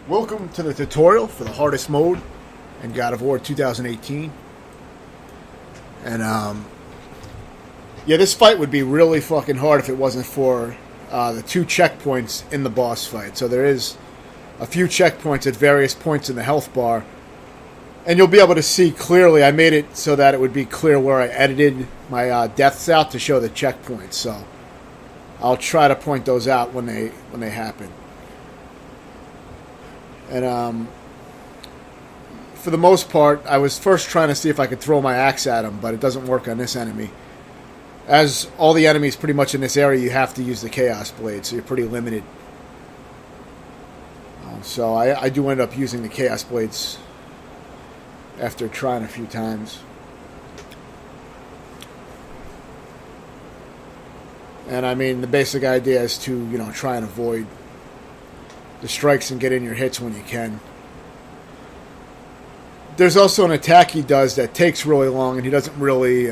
Welcome to the tutorial for the hardest mode in God of War 2018. And, yeah, this fight would be really fucking hard if it wasn't for the 2 checkpoints in the boss fight. So there is a few checkpoints at various points in the health bar. And you'll be able to see clearly. I made it so that it would be clear where I edited my deaths out to show the checkpoints. So I'll try to point those out when they happen. And for the most part, I was first trying to see if I could throw my axe at him, but it doesn't work on this enemy. As all the enemies pretty much in this area, you have to use the Chaos Blade, so you're pretty limited. So I do end up using the Chaos Blades after trying a few times. And I mean, the basic idea is to, try and avoid the strikes and get in your hits when you can. There's also an attack he does that takes really long, and he doesn't really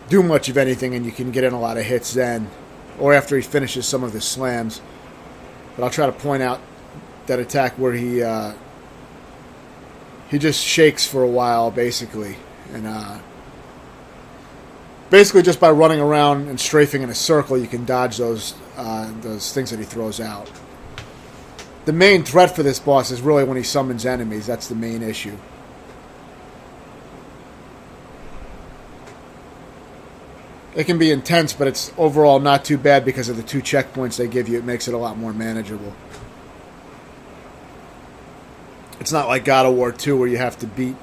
do much of anything, and you can get in a lot of hits then, or after he finishes some of his slams. But I'll try to point out that attack where he just shakes for a while, basically, and basically just by running around and strafing in a circle, you can dodge those things that he throws out. The main threat for this boss is really when he summons enemies. That's the main issue. It can be intense, but it's overall not too bad because of the 2 checkpoints they give you. It makes it a lot more manageable. It's not like God of War 2 where you have to beat,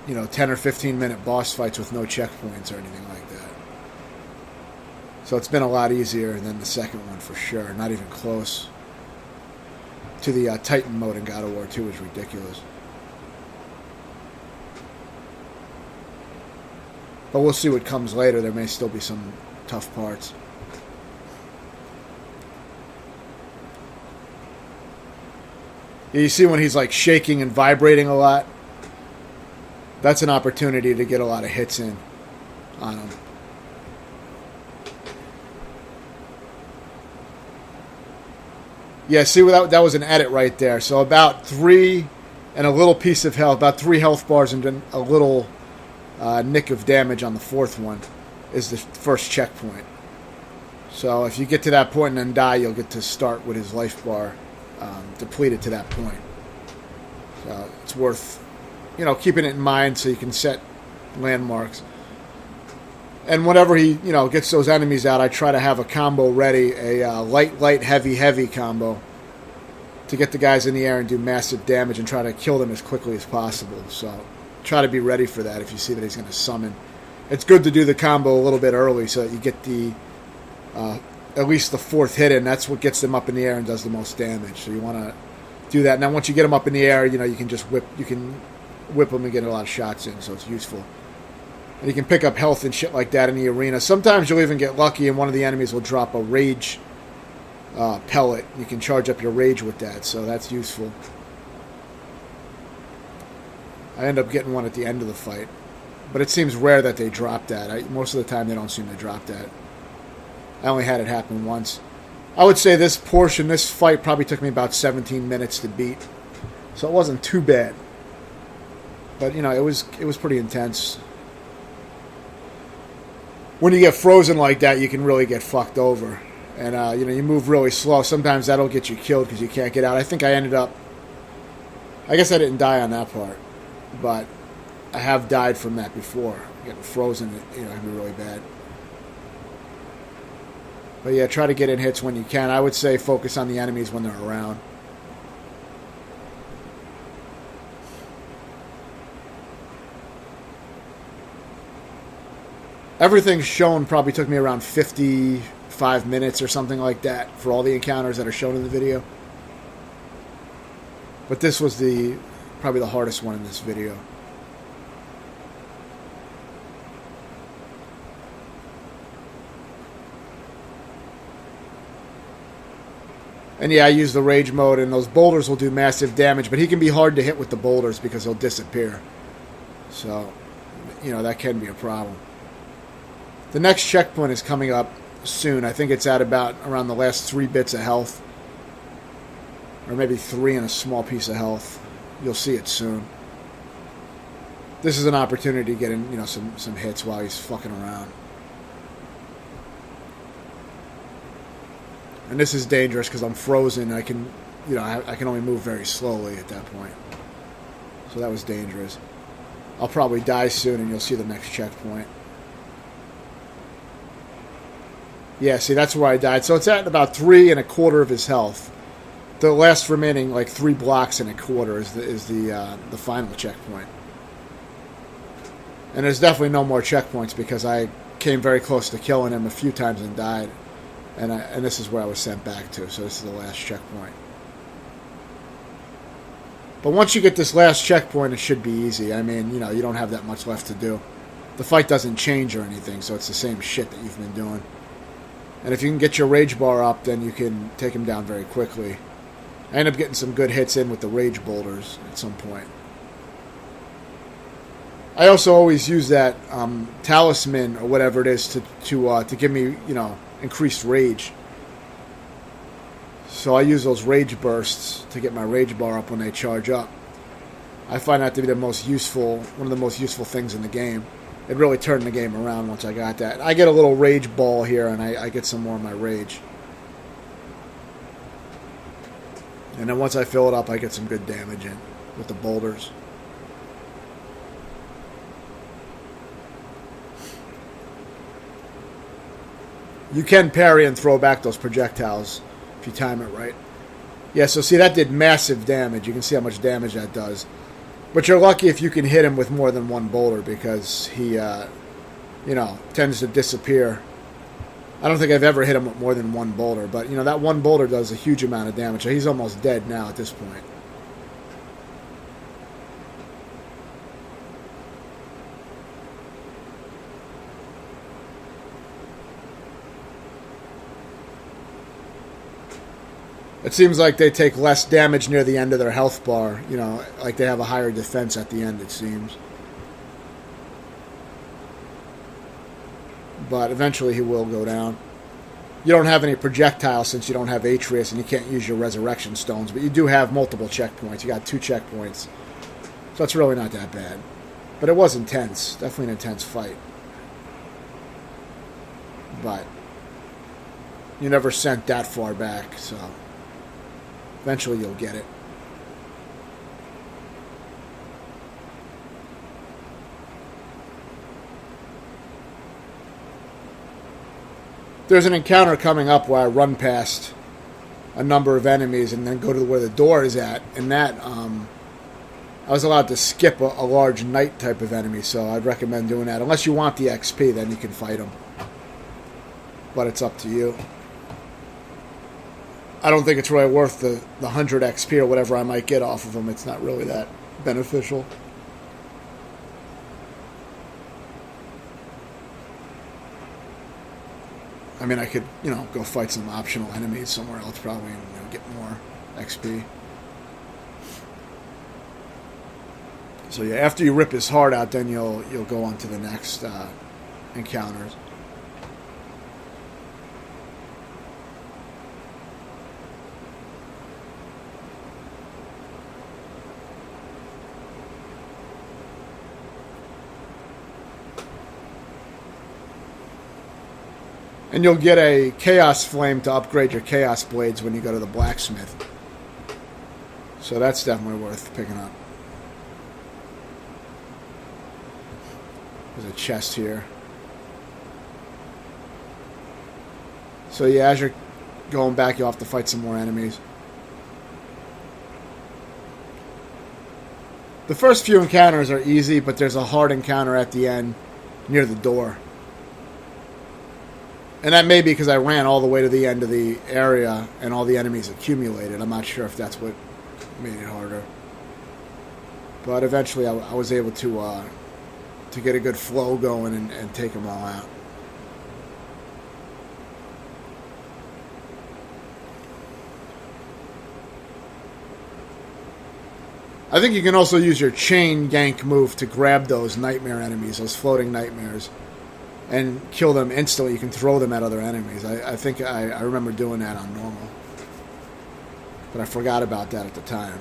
10 or 15 minute boss fights with no checkpoints or anything like that. So it's been a lot easier than the second one for sure. Not even close. To the Titan mode in God of War 2 is ridiculous. But we'll see what comes later. There may still be some tough parts. You see when he's like shaking and vibrating a lot? That's an opportunity to get a lot of hits in on him. Yeah, see, that was an edit right there. So about 3 and a little piece of health, about 3 health bars and then a little nick of damage on the 4th one is the first checkpoint. So if you get to that point and then die, you'll get to start with his life bar depleted to that point. So it's worth, keeping it in mind so you can set landmarks. And whenever he, gets those enemies out, I try to have a combo ready, a light, heavy combo to get the guys in the air and do massive damage and try to kill them as quickly as possible. So try to be ready for that if you see that he's going to summon. It's good to do the combo a little bit early so that you get the at least the 4th hit in. That's what gets them up in the air and does the most damage. So you want to do that. Now once you get them up in the air, you can just whip them and get a lot of shots in, so it's useful. And you can pick up health and shit like that in the arena. Sometimes you'll even get lucky and one of the enemies will drop a rage pellet. You can charge up your rage with that, so that's useful. I end up getting one at the end of the fight. But it seems rare that they drop that. Most of the time they don't seem to drop that. I only had it happen once. I would say this fight probably took me about 17 minutes to beat. So it wasn't too bad. But, it was pretty intense. When you get frozen like that, you can really get fucked over. And, you move really slow. Sometimes that'll get you killed because you can't get out. I think I guess I didn't die on that part. But I have died from that before. Getting frozen, it can be really bad. But yeah, try to get in hits when you can. I would say focus on the enemies when they're around. Everything shown probably took me around 55 minutes or something like that for all the encounters that are shown in the video. But this was probably the hardest one in this video. And yeah, I use the rage mode, and those boulders will do massive damage, but he can be hard to hit with the boulders because he'll disappear. So, that can be a problem. The next checkpoint is coming up soon. I think it's at about around the last 3 bits of health. or maybe 3 and a small piece of health. You'll see it soon. This is an opportunity to get in, some hits while he's fucking around. And this is dangerous because I'm frozen. I can only move very slowly at that point. So that was dangerous. I'll probably die soon, and you'll see the next checkpoint. Yeah, see, that's where I died. So it's at about 3 1/4 of his health. The last remaining, 3 blocks and a quarter is the final checkpoint. And there's definitely no more checkpoints because I came very close to killing him a few times and died. And this is where I was sent back to. So this is the last checkpoint. But once you get this last checkpoint, it should be easy. I mean, you don't have that much left to do. The fight doesn't change or anything, so it's the same shit that you've been doing. And if you can get your rage bar up, then you can take him down very quickly. I end up getting some good hits in with the rage boulders at some point. I also always use that talisman or whatever it is to give me, increased rage. So I use those rage bursts to get my rage bar up when they charge up. I find that to be one of the most useful things in the game. It really turned the game around once I got that. I get a little rage ball here, and I get some more of my rage. And then once I fill it up, I get some good damage in with the boulders. You can parry and throw back those projectiles if you time it right. Yeah, so see, that did massive damage. You can see how much damage that does. But you're lucky if you can hit him with more than one boulder because he, tends to disappear. I don't think I've ever hit him with more than one boulder, but, that one boulder does a huge amount of damage. So he's almost dead now at this point. It seems like they take less damage near the end of their health bar. Like they have a higher defense at the end, it seems. But eventually he will go down. You don't have any projectiles since you don't have Atreus and you can't use your resurrection stones. But you do have multiple checkpoints. You got 2 checkpoints. So it's really not that bad. But it was intense. Definitely an intense fight. But you never sent that far back, so... Eventually you'll get it. There's an encounter coming up where I run past a number of enemies and then go to where the door is at. And that, I was allowed to skip a large knight type of enemy, so I'd recommend doing that. Unless you want the XP, then you can fight them. But it's up to you. I don't think it's really worth the 100 XP or whatever I might get off of them. It's not really that beneficial. I mean, I could, go fight some optional enemies somewhere else probably and get more XP. So yeah, after you rip his heart out, then you'll go on to the next encounters. And you'll get a Chaos Flame to upgrade your Chaos Blades when you go to the blacksmith. So that's definitely worth picking up. There's a chest here. So yeah, as you're going back, you'll have to fight some more enemies. The first few encounters are easy, but there's a hard encounter at the end near the door. And that may be because I ran all the way to the end of the area and all the enemies accumulated. I'm not sure if that's what made it harder. But eventually I was able to get a good flow going and take them all out. I think you can also use your chain yank move to grab those nightmare enemies, those floating nightmares, and kill them instantly. You can throw them at other enemies. I think I remember doing that on normal. but I forgot about that at the time.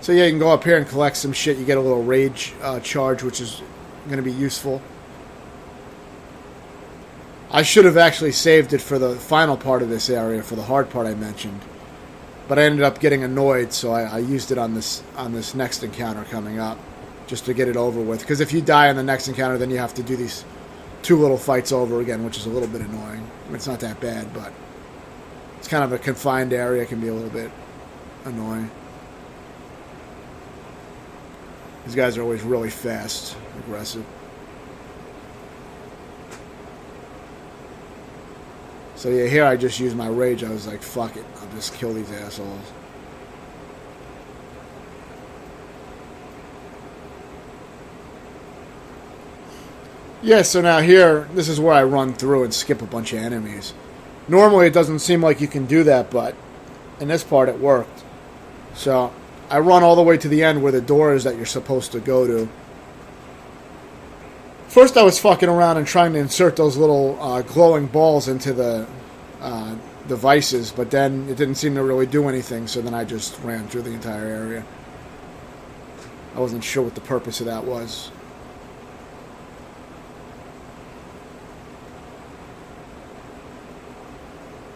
So yeah, you can go up here and collect some shit. You get a little rage charge, which is going to be useful. I should have actually saved it for the final part of this area, for the hard part I mentioned. But I ended up getting annoyed, so I used it on this next encounter coming up, just to get it over with. Because if you die on the next encounter, then you have to do these 2 little fights over again, which is a little bit annoying. I mean, it's not that bad, but it's kind of a confined area. It can be a little bit annoying. These guys are always really fast, aggressive. So yeah, here I just used my rage. I was like, fuck it. I'll just kill these assholes. Yeah, so now here, this is where I run through and skip a bunch of enemies. Normally it doesn't seem like you can do that, but in this part it worked. So I run all the way to the end where the door is that you're supposed to go to. First I was fucking around and trying to insert those little glowing balls into the devices, but then it didn't seem to really do anything, so then I just ran through the entire area. I wasn't sure what the purpose of that was.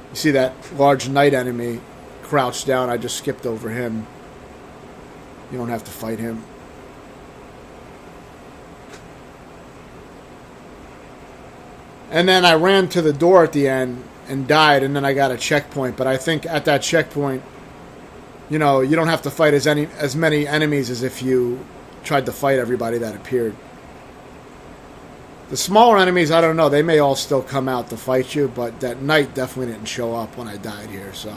You see that large knight enemy crouched down, I just skipped over him. You don't have to fight him. And then I ran to the door at the end and died, and then I got a checkpoint. But I think at that checkpoint, you know, you don't have to fight as many enemies as if you tried to fight everybody that appeared. The smaller enemies, I don't know. They may all still come out to fight you, but that knight definitely didn't show up when I died here. So,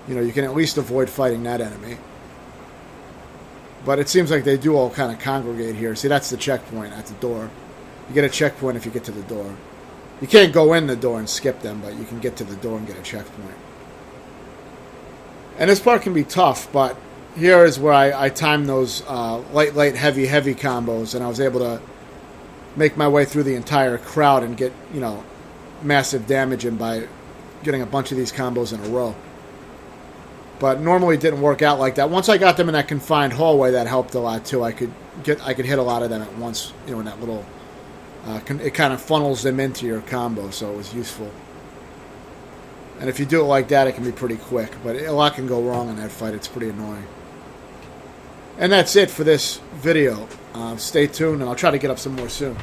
you know, you can at least avoid fighting that enemy. But it seems like they do all kind of congregate here. See, that's the checkpoint at the door. You get a checkpoint if you get to the door. You can't go in the door and skip them, but you can get to the door and get a checkpoint. And this part can be tough, but here is where I timed those light, heavy combos, and I was able to make my way through the entire crowd and get, you know, massive damage in by getting a bunch of these combos in a row. But normally it didn't work out like that. Once I got them in that confined hallway, that helped a lot too. I could hit a lot of them at once, you know, in that little... it kind of funnels them into your combo, so it was useful. And if you do it like that, it can be pretty quick. But a lot can go wrong in that fight. It's pretty annoying. And that's it for this video. Stay tuned, and I'll try to get up some more soon.